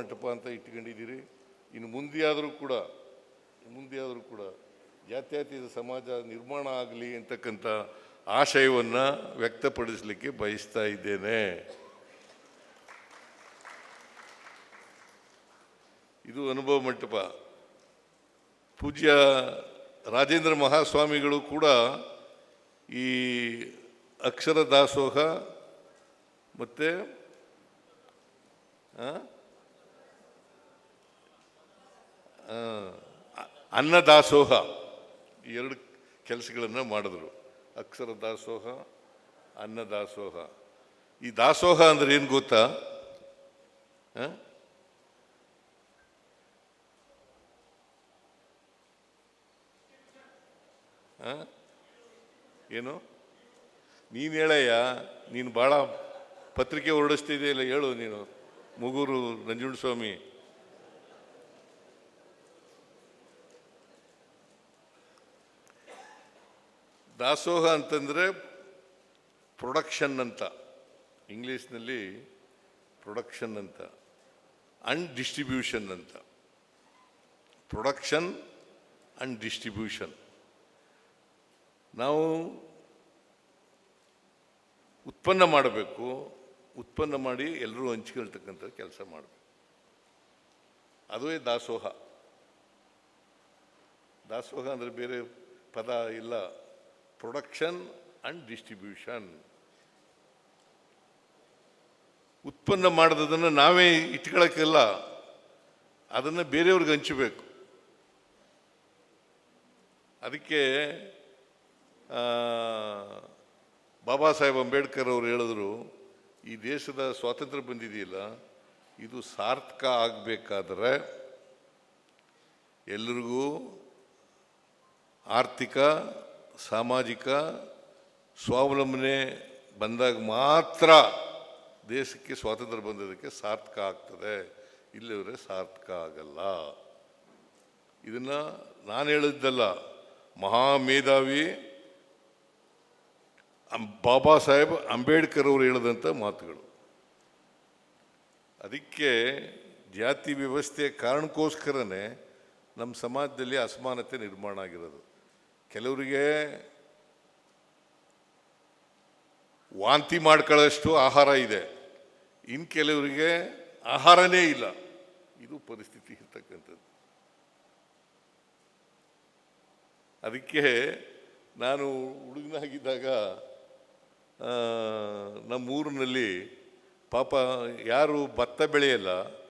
ಮಂಟಪ ಅಂತ ಇಟ್ಕೊಂಡಿದ್ದೀರಿ. ಇನ್ನು ಮುಂದೆಯಾದರೂ ಕೂಡ ಜಾತ್ಯತೀತ ಸಮಾಜ ನಿರ್ಮಾಣ ಆಗಲಿ ಅಂತಕ್ಕಂಥ ಆಶಯವನ್ನು ವ್ಯಕ್ತಪಡಿಸಲಿಕ್ಕೆ ಬಯಸ್ತಾ ಇದ್ದೇನೆ. ಇದು ಅನುಭವ ಮಂಟಪ. ಪೂಜ್ಯ ರಾಜೇಂದ್ರ ಮಹಾಸ್ವಾಮಿಗಳು ಕೂಡ ಈ ಅಕ್ಷರ ದಾಸೋಹ ಮತ್ತು ಅನ್ನದಾಸೋಹ ಈ ಎರಡು ಕೆಲಸಗಳನ್ನು ಮಾಡಿದ್ರು. ಅಕ್ಷರ ದಾಸೋಹ, ಅನ್ನದಾಸೋಹ. ಈ ದಾಸೋಹ ಅಂದ್ರೆ ಏನು ಗೊತ್ತಾ? ಏನು? ನೀನು ಹೇಳಯ್ಯ, ನೀನು ಭಾಳ ಪತ್ರಿಕೆ ಹೊರಡಿಸ್ತಿದೆಯಲ್ಲ, ಹೇಳು ನೀನು. ಮುಗೂರು ನಂಜುಂಡಸ್ವಾಮಿ. ದಾಸೋಹ ಅಂತಂದರೆ ಪ್ರೊಡಕ್ಷನ್ ಅಂತ, ಇಂಗ್ಲೀಷ್ನಲ್ಲಿ ಪ್ರೊಡಕ್ಷನ್ ಅಂತ, ಅಂಡ್ ಡಿಸ್ಟ್ರಿಬ್ಯೂಷನ್ ಅಂತ. Production and distribution. ನಾವು ಉತ್ಪನ್ನ ಮಾಡಬೇಕು, ಉತ್ಪನ್ನ ಮಾಡಿ ಎಲ್ಲರೂ ಹಂಚ್ಕೊಳ್ತಕ್ಕಂಥ ಕೆಲಸ ಮಾಡಬೇಕು. ಅದುವೇ ದಾಸೋಹ. ದಾಸೋಹ ಅಂದರೆ ಬೇರೆ ಪದ ಇಲ್ಲ. Production and distribution. ಉತ್ಪನ್ನ ಮಾಡೋದನ್ನು ನಾವೇ ಇಟ್ಕೊಳ್ಳೋಕ್ಕೆಲ್ಲ, ಅದನ್ನು ಬೇರೆಯವ್ರಿಗೆ ಹಂಚಬೇಕು. ಅದಕ್ಕೆ ಬಾಬಾ ಸಾಹೇಬ್ ಅಂಬೇಡ್ಕರ್ ಅವರು ಹೇಳಿದ್ರು, ಈ ದೇಶದ ಸ್ವಾತಂತ್ರ್ಯ ಬಂದಿದೆಯಲ್ಲ, ಇದು ಸಾರ್ಥಕ ಆಗಬೇಕಾದ್ರೆ ಎಲ್ಲರಿಗೂ ಆರ್ಥಿಕ ಸಾಮಾಜಿಕ ಸ್ವಾವಲಂಬನೆ ಬಂದಾಗ ಮಾತ್ರ ದೇಶಕ್ಕೆ ಸ್ವಾತಂತ್ರ್ಯ ಬಂದದಕ್ಕೆ ಸಾರ್ಥಕ ಆಗ್ತದೆ. ಇಲ್ಲಿವರೆ ಸಾರ್ಥಕ ಆಗಲ್ಲ. ಇದನ್ನು ನಾನು ಹೇಳಿದ್ದಲ್ಲ, ಮಹಾಮೇಧಾವಿ ಬಾಬಾ ಸಾಹೇಬ್ ಅಂಬೇಡ್ಕರ್ ಅವರು ಹೇಳಿದಂಥ ಮಾತುಗಳು. ಅದಕ್ಕೆ ಜಾತಿ ವ್ಯವಸ್ಥೆಯ ಕಾರಣಕ್ಕೋಸ್ಕರನೇ ನಮ್ಮ ಸಮಾಜದಲ್ಲಿ ಅಸಮಾನತೆ ನಿರ್ಮಾಣ ಆಗಿರೋದು. ಕೆಲವರಿಗೆ ವಾಂತಿ ಮಾಡ್ಕೊಳ್ಳೋಷ್ಟು ಆಹಾರ ಇದೆ, ಇನ್ನು ಕೆಲವರಿಗೆ ಆಹಾರನೇ ಇಲ್ಲ. ಇದು ಪರಿಸ್ಥಿತಿ ಇರ್ತಕ್ಕಂಥದ್ದು. ಅದಕ್ಕೆ ನಾನು ಹುಡುಗನಾಗಿದ್ದಾಗ ನಮ್ಮೂರಿನಲ್ಲಿ ಪಾಪ ಯಾರು ಭತ್ತ ಬೆಳೆಯಲ್ಲ,